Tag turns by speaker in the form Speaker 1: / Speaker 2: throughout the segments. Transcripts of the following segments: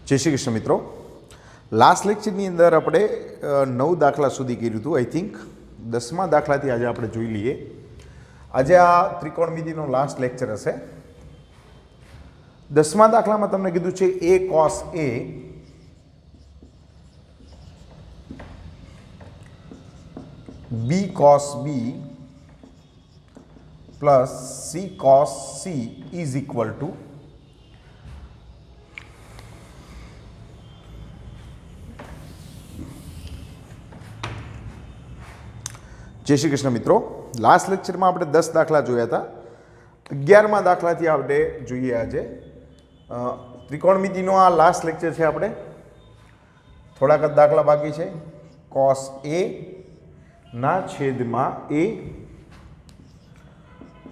Speaker 1: જય શ્રી કૃષ્ણ મિત્રો. લાસ્ટ લેક્ચરની અંદર આપણે 9 દાખલા સુધી કર્યું હતું. આઈ થિંક 10મા દાખલાથી આજે આપણે જોઈ લઈએ. આજે આ ત્રિકોણમિતિનો લાસ્ટ લેક્ચર હશે. 10મા દાખલામાં તમને કીધું છે a cos a b cos b plus c cos c is equal to જય શ્રી કૃષ્ણ મિત્રો. લાસ્ટ લેક્ચરમાં આપણે 10 દાખલા જોયા હતા. 11મા દાખલાથી આપણે જોઈએ આજે ત્રિકોણમિતિનો આ લાસ્ટ લેક્ચર છે. આપણે થોડાક જ દાખલા બાકી છે. cos a ના છેદમાં a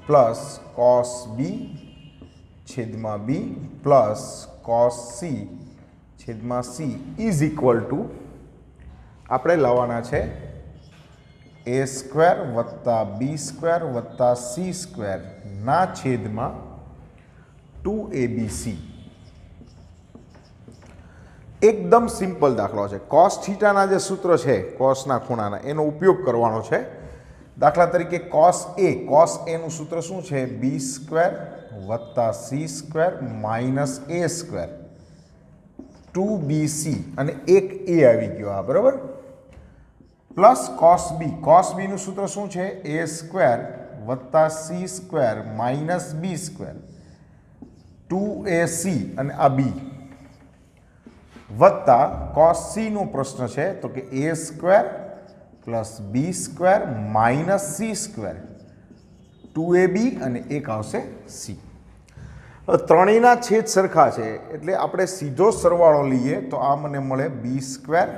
Speaker 1: પ્લસ cos b છેદમાં b પ્લસ cos c છેદમાં c ઇઝ ઇક્વલ ટુ આપણે લાવવાના છે a સ્ક્વેર વત્તા b સ્ક્વેર વત્તા c સ્ક્વેર ના છેદમાં 2abc. એકદમ સિમ્પલ દાખલો છે. cos થીટાના જે સૂત્ર છે કોસના ખૂણાના એનો ઉપયોગ કરવાનો છે. દાખલા તરીકે cos a નું સૂત્ર શું છે? b સ્ક્વેર વત્તા c square minus a square 2bc અને એક a આવી ગયો આ બરાબર. પ્લસ cos b નું સૂત્ર શું છે? a સ્ક્વેર વત્તા c square minus b square 2ac અને આ b વત્તા cos c નો પ્રશ્ન છે તો કે a square plus b square minus c square 2ab અને એક આવશે c. ત્રણેયના છેદ સરખા છે એટલે આપણે સીધો સરવાળો લઈએ તો આ મને મળે b square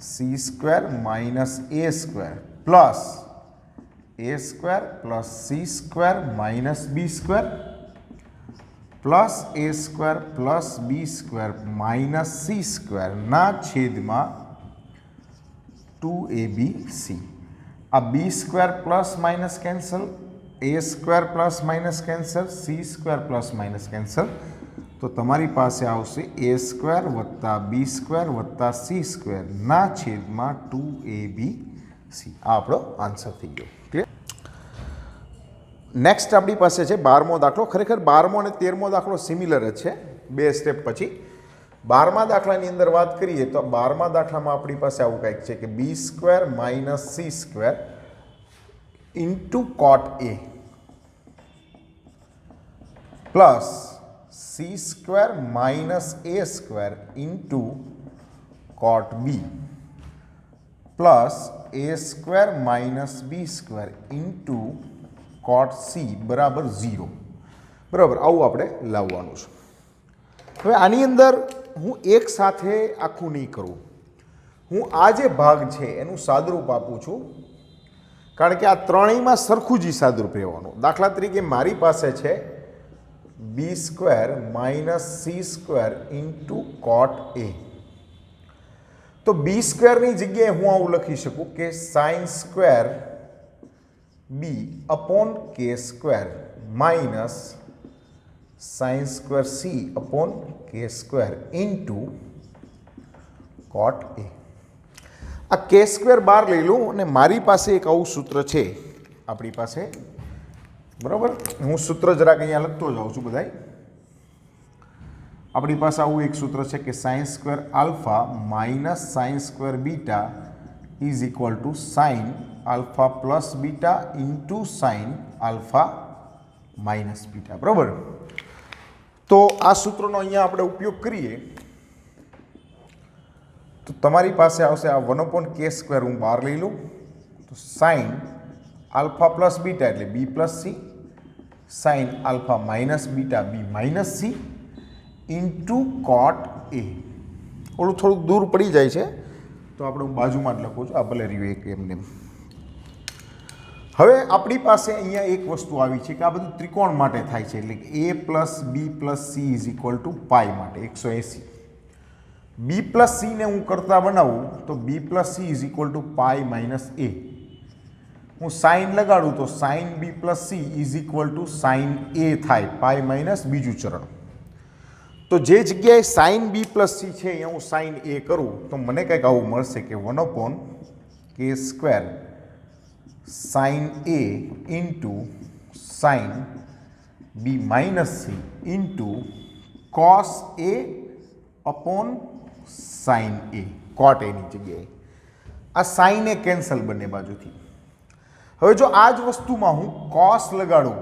Speaker 1: c square minus a square plus a square plus c square minus b square plus a square plus b square minus c square ના છેદમાં 2abc. આ b square plus minus cancel, a square plus minus cancel, c square plus minus cancel, તો તમારી પાસે આવશે a square વત્તા b square વત્તા c square ના છેદમાં 2abc. આ આપણો આન્સર થઈ ગયો. ક્લિયર? નેક્સ્ટ આપણી પાસે છે 12મો દાખલો. ખરેખર 12મો અને 13મો દાખલો સિમિલર જ છે. બે સ્ટેપ પછી 12મા દાખલાની અંદર વાત કરીએ તો 12મા દાખલામાં આપણી પાસે આવું કંઈક છે કે b square minus c square into cot a plus c square minus a square into cot b plus a square minus b square into cot c બરાબર 0. બરાબર, આવું આપણે લાવવાનું છે. હવે આની અંદર હું એક સાથે આખું નહીં કરું. હું આ જે ભાગ છે એનું સાદરૂપ આપું છું કારણ કે આ ત્રણેયમાં સરખું જ સાદરૂપ રહેવાનું. દાખલા તરીકે મારી પાસે છે b square minus c square into cot a. તો b સ્ક્વેરની જગ્યાએ હું આવું લખી શકું કે sine square b upon k square minus sine square c upon k square into cot a. આ k સ્ક્વેર બહાર લઈ લઉં અને મારી પાસે એક આવું સૂત્ર છે આપણી પાસે. બરાબર, હું સૂત્ર જરાક અહીંયા લખતો જાઉં છું બધાય. આપણી પાસે આવું એક સૂત્ર છે કે sine square alpha minus sine square beta is equal to sign alpha plus beta into sine alpha minus beta. બરાબર, તો આ સૂત્રનો અહીંયા આપણે ઉપયોગ કરીએ તો તમારી પાસે આવશે આ 1/k સ્ક્વેર. હું બહાર લઈ લઉં તો સાઇન આલ્ફા પ્લસ બીટા એટલે b plus c, sign alpha minus beta b minus c into cot a. ઓલું થોડુંક દૂર પડી જાય છે તો આપણે હું બાજુમાં જ લખું છું. આ ભલે રહ્યું એક એમને. હવે આપણી પાસે અહીંયા એક વસ્તુ આવી છે કે આ બધું ત્રિકોણ માટે થાય છે એટલે કે a plus b plus c is equal to pi માટે 180. b પ્લસ c ને હું કરતા બનાવું તો b plus c is equal to pi minus a. હું સાઇન લગાડું તો sine b plus c is equal to sine a થાય, પાઈ માઇનસ બીજું ચરણ. તો જે જગ્યાએ સાઇન બી પ્લસ સી છે અહીંયા હું સાઇન એ કરું તો મને કંઈક આવું મળશે કે 1/k square sine A into sine B minus C into cos A upon sine A, cot એની જગ્યાએ. આ સાઇન એ કેન્સલ બંને બાજુથી. હવે જો આ જ વસ્તુમાં હું કોસ લગાડું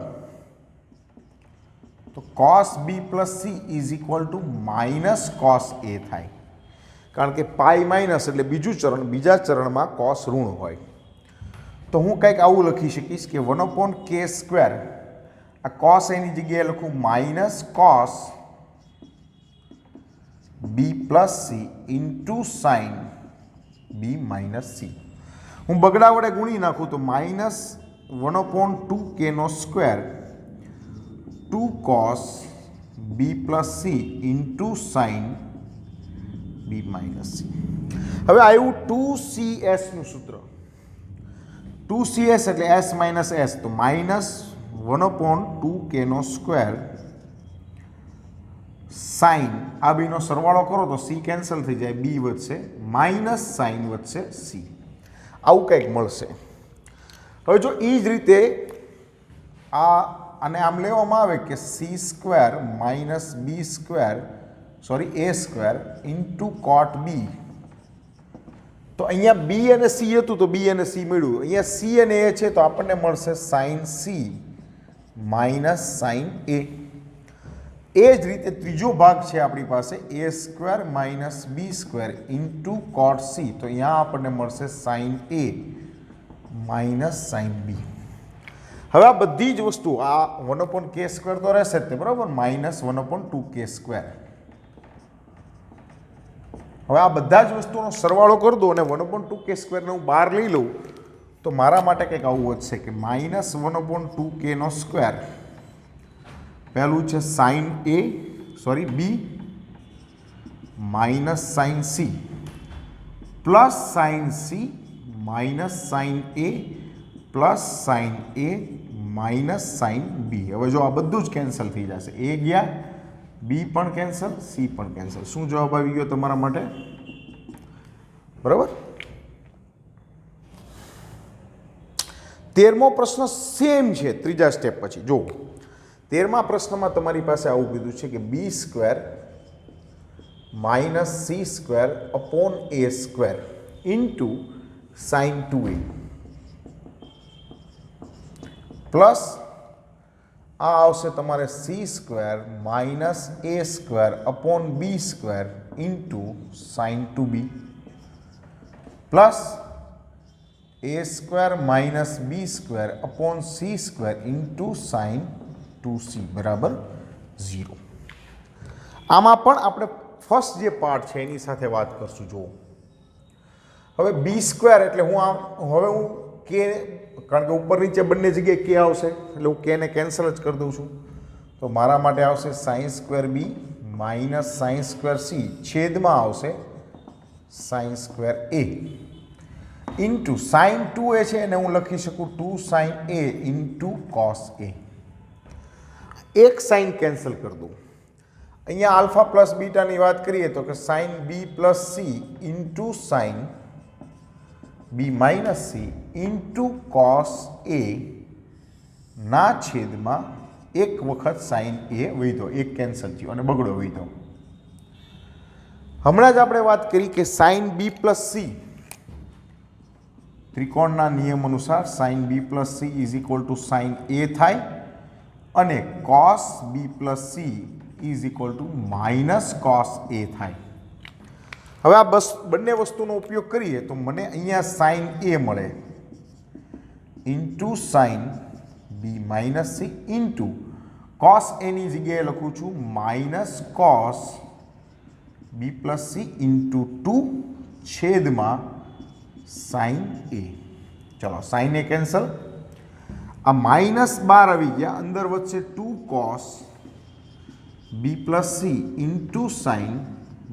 Speaker 1: તો cos B plus C is equal to minus cos A થાય, કારણ કે પાઈ માઇનસ એટલે બીજું ચરણ, બીજા ચરણમાં કોસ ઋણ હોય. તો હું કંઈક આવું લખી શકીશ કે 1/k સ્ક્વેર, આ કોસ એની જગ્યાએ લખું minus cos B plus C into sine B minus C. હું બગડા વડે ગુણી નાખું તો માઇનસ 1/2k નો square 2 cos b plus C into sine B minus C. હવે આવ્યું 2cs નું સૂત્ર. 2cs એટલે s માઇનસ s, તો માઇનસ 1/2k નો સ્ક્વેર સાઇન, આ બીનો સરવાળો કરો તો સી કેન્સલ થઈ જાય, બી વધશે, માઇનસ સાઇન વધશે સી. આવું કંઈક મળશે. હવે જો એ જ રીતે આને આમ લેવામાં આવે કે C square minus B square એ સ્ક્વેર ઇન્ટુ કોટ બી, તો અહીંયા બી અને સી હતું તો બી અને સી મળ્યું, અહીંયા સી અને એ છે તો આપણને મળશે sine C minus sine A. એ જ રીતે ત્રીજો ભાગ છે આપણી પાસે A square minus B square into cot C, તો અહીંયા આપણને મળશે sine A minus sine B. હવે આ બધી જ વસ્તુ આ 1/k સ્ક્વેર તો રહેશે જ તે, બરાબર, માઇનસ 1/2k સ્ક્વેર. હવે આ બધા જ વસ્તુનો સરવાળો કરી દો અને 1/2k સ્ક્વેરને હું બહાર લઈ લઉં તો મારા માટે કંઈક આવું વધશે કે માઇનસ 1/2k નો સ્ક્વેર, પહેલું છે sine B minus sine C plus sine C minus sine A plus sine A minus sine B. હવે જો આ બધું જ કેન્સલ થઈ જશે, એ ગયા, બી પણ કેન્સલ, સી પણ કેન્સલ. શું જવાબ આવી ગયો તમારા માટે? બરાબર. 13મો પ્રશ્ન સેમ છે ત્રીજા સ્ટેપ પછી. જો 13મા પ્રશ્નમાં તમારી પાસે આવું કીધું છે કે B square minus C square upon A square into sine 2a plus આ આવશે તમારે C square minus A square upon B square into sine 2b plus A square minus B square upon C square into sine 2c બરાબર 0. આમાં પણ આપણે first જે part છે એની સાથે વાત કરશું. જુઓ હવે બી સ્ક્વેર એટલે હું કે, કારણ કે ઉપર નીચે બંને જગ્યાએ કે આવશે એટલે હું કે ને કેન્સલ જ કરી દઉં છું. તો મારા માટે આવશે સાઇન સ્ક્વેર બી માઇનસ સાઇન સ્ક્વેર સી છેદમાં આવશે સાઇન સ્ક્વેર એ ઇન્ટુ સાઇન 2a છે એને હું લખી શકું 2 સાઇન એ ઇન્ટુ કોસ એ. એક સાઇન કેન્સલ કરી દઉં. અહીંયા આલ્ફા પ્લસ બીટાની વાત કરીએ તો કે sine B plus C into sine B minus C into cos A ના છેદમાં એક વખત સાઇન એ વધ્યો, એક કેન્સલ થયો અને બગડો વધ્યો. હમણાં જ આપણે વાત કરી કે સાઇન બી પ્લસ સી, ત્રિકોણના નિયમ અનુસાર sine B plus C is equal to sine A થાય અને cos B plus C is equal to minus cos A થાય. હવે આ બંને વસ્તુનો ઉપયોગ કરીએ તો મને અહીંયા સાઇન એ મળે into sine B minus C into cos એની જગ્યાએ લખું છું minus cos B plus C into 2 છેદમાં સાઇન એ. ચલો સાઇન એ કેન્સલ, આ માઇનસ 12 આવી ગયા, અંદર વચ્ચે 2 cos B plus C into sine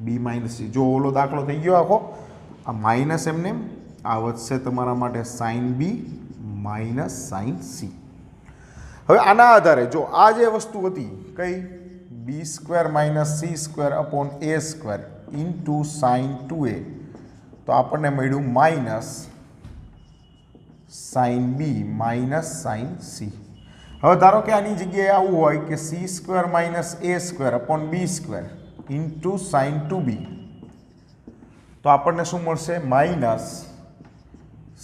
Speaker 1: B minus C. જો ઓલો દાખલો થઈ ગયો આખો, આ માઇનસ એમને આ વધશે તમારા માટે sine B minus sine C. હવે આના આધારે જો આ જે વસ્તુ હતી કઈ B square minus C square upon A square into sine 2a, તો આપણને મળ્યું minus sine B minus sine C. હવે ધારો કે આની જગ્યાએ આવું હોય કે C square minus A square upon B square into sine 2b, તો આપણને શું મળશે? Minus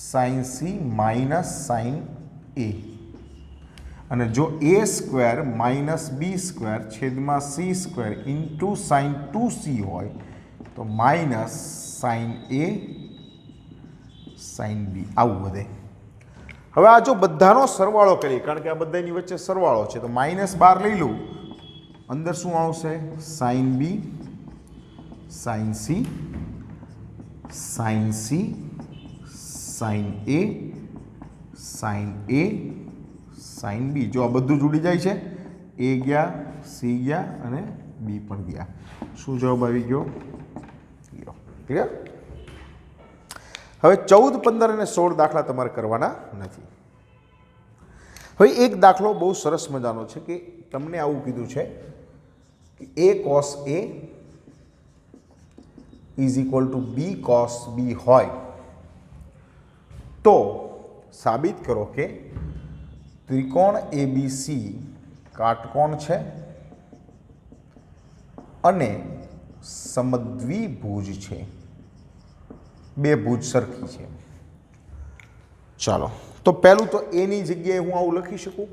Speaker 1: sine C minus sine A. અને જો એ સ્ક્વેર માઇનસ બી સ્ક્વેર છેદમાં C square into sine 2c હોય તો minus sine A sine B આવું વધે. હવે આ જો બધાનો સરવાળો કરીએ, કારણ કે આ બધાની વચ્ચે સરવાળો છે, તો માઇનસ 12 લઈ લઉં, અંદર શું આવશે? Sine B sine C sine C sine A sine A sine B. જો આ બધું જોડી જાય છે, એ ગયા, સી ગયા અને બી પણ ગયા. શું જવાબ આવી ગયો? ક્લિયર? હવે 14, 15 અને 16 દાખલા તમારે કરવાના નથી. હવે એક દાખલો બહુ સરસ મજાનો છે કે તમને આવું કીધું છે કે a cos a is equal to B cos b હોય તો સાબિત કરો કે ત્રિકોણ ABC કાટકોણ છે અને સમદ્વિભુજ છે, બે ભુજ સરખી છે. ચાલો, તો પહેલું તો એની જગ્યાએ હું આવું લખી શકું,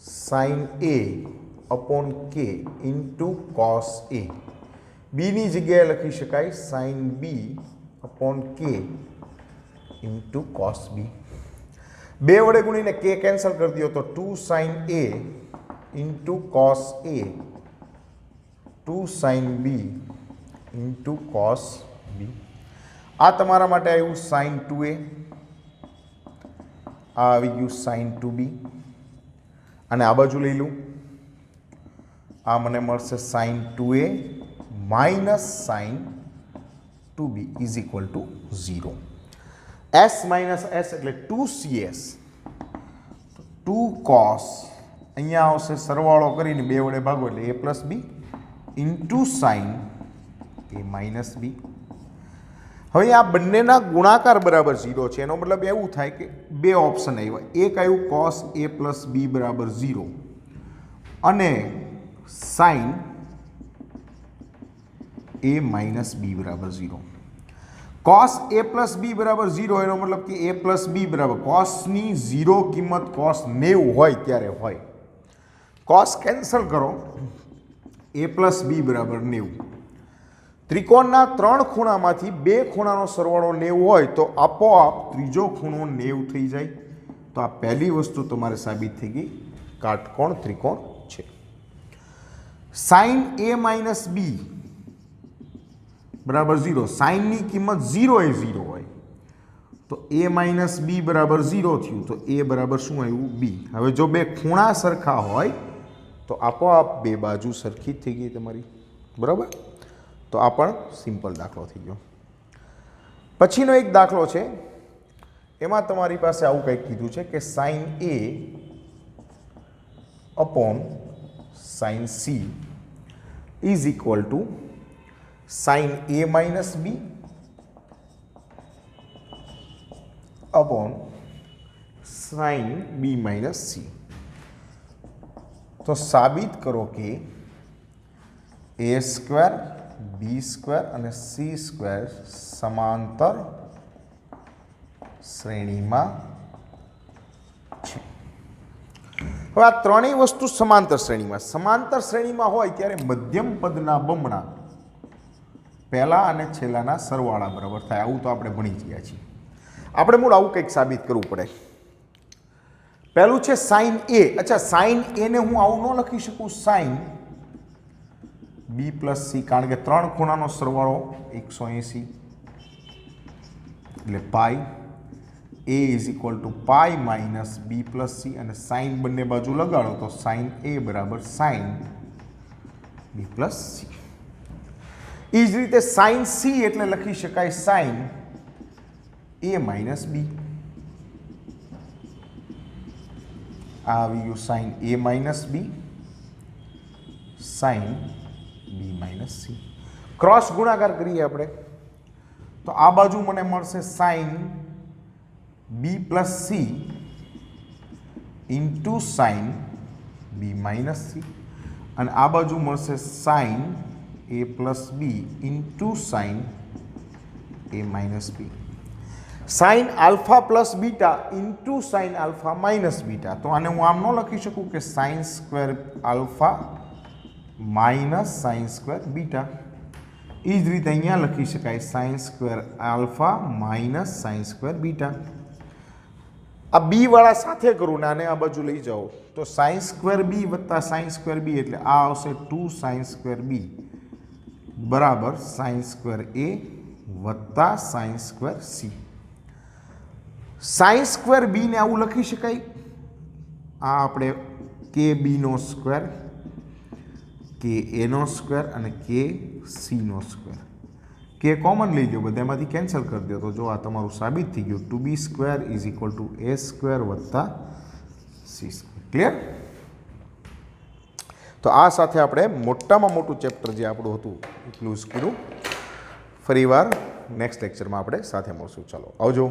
Speaker 1: sine A upon K into cos A. બીની જગ્યાએ લખી શકાય sine B upon K into cos B. બે વડે ગુણીને કે કેન્સલ કરી દો તો 2 sine A into cos A 2 sine B into cos B. આ તમારા માટે આવ્યું સાઇન 2a, આ આવી ગયું સાઇન 2b, અને આ બાજુ લઈ લઉં, આ મને મળશે sine 2a minus sine 2b is equal to 0. s minus s એટલે 2cs, 2 cos, અહીંયા આવશે સરવાળો કરીને બે વડે ભાગો એટલે a plus B into sine A minus B. હવે આ બંનેના ગુણાકાર બરાબર 0 છે, એનો મતલબ એવું થાય કે બે ઓપ્શન આવ્યા. એક આવ્યું cos a પ્લસ બી બરાબર 0 અને સાઇન a માઇનસ બી બરાબર 0. cos a પ્લસ બી બરાબર 0 એનો મતલબ કે a પ્લસ બી બરાબર cosની 0 કિંમત cos 90 હોય ત્યારે હોય. cos કેન્સલ કરો, a પ્લસ બી બરાબર 90. ત્રિકોણના 3 ખૂણામાંથી બે ખૂણાનો સરવાળો 90 હોય તો આપોઆપ ત્રીજો ખૂણો 90 થઈ જાય. તો આ પહેલી વસ્તુ તમારે સાબિત થઈ ગઈ, કાટકોણ ત્રિકોણ છે. સાઇન a માઇનસ બી બરાબર 0, સાઇનની કિંમત 0 એ 0 હોય તો a માઇનસ બી બરાબર 0 થયું, તો a બરાબર શું આવ્યું? બી. હવે જો બે ખૂણા સરખા હોય તો આપોઆપ બે બાજુ સરખી જ થઈ ગઈ તમારી, બરાબર? તો આ પણ સિમ્પલ દાખલો થઈ ગયો. પછીનો એક દાખલો છે, એમાં તમારી પાસે આવું કંઈક કીધું છે કે sine A upon sine C is equal to sine A minus B upon sine B minus C. તો સાબિત કરો કે એ સ્ક્વેર બી સ્ક્વેર અને સી સ્ક્વેર સમાંતર શ્રેણીમાં છે. હવે આ ત્રણેય વસ્તુ સમાંતર શ્રેણીમાં હોય ત્યારે મધ્યમ પદના બમણા પહેલા અને છેલ્લાના સરવાળા બરાબર થાય. આવું તો આપણે ભણી ગયા છીએ. આપણે મૂળ આવું કંઈક સાબિત કરવું પડે. પહેલું છે સાઇન એ. અચ્છા, સાઇન એને હું આવું ન લખી શકું, સાઇન બી પ્લસ સી, કારણ કે 3 ખૂણાનો સરવાળો 180 એટલે pi. A is equal to pi minus B plus C, અને સાઇન બંને બાજુ લગાડો તો સાઇન એ બરાબર સાઇન બી પ્લસ સી. એ જ રીતે સાઇન સી એટલે લખી શકાય સાઇન એ માઇનસ બી. આ આવી ગયું sine A minus B sine B minus C. Cross ગુણાકાર કરીએ આપણે તો આ બાજુ મને મળશે sine B plus C into sine B minus C અને આ બાજુ મળશે sine A plus B into sine A minus B. Sine alpha plus beta into sine alpha minus beta. તો આને હું આમ ન લખી શકું કે sine square alpha minus sine square beta. એ જ રીતે અહીંયા લખી શકાય sign square alpha minus sine square beta. આ બી વાળા સાથે કરું ને આને આ બાજુ લઈ જાઓ તો સાઇન સ્ક્વેર બી વત્તા સાઇન સ્ક્વેર બી એટલે આ આવશે 2 સાઇન સ્ક્વેર બી બરાબર સાઇન સ્ક્વેર એ વત્તા sine square C. Sine square બીને આવું લખી શકાય, આ આપણે કે બીનો સ્ક્વેર, કે એનો સ્ક્વેર અને કે સીનો સ્ક્વેર. કે કોમન લઈ લો, બધામાંથી કેન્સલ કરી દો તો જો આ તમારું સાબિત થઈ ગયું 2b square is equal two A square વત્તા સી સ્ક્વેર. ક્લિયર? તો આ સાથે આપણે મોટામાં મોટું ચેપ્ટર જે આપણું હતું એ ક્લોઝ કર્યું. ફરીવાર નેક્સ્ટ લેક્ચરમાં આપણે સાથે મળશું. ચાલો આવજો.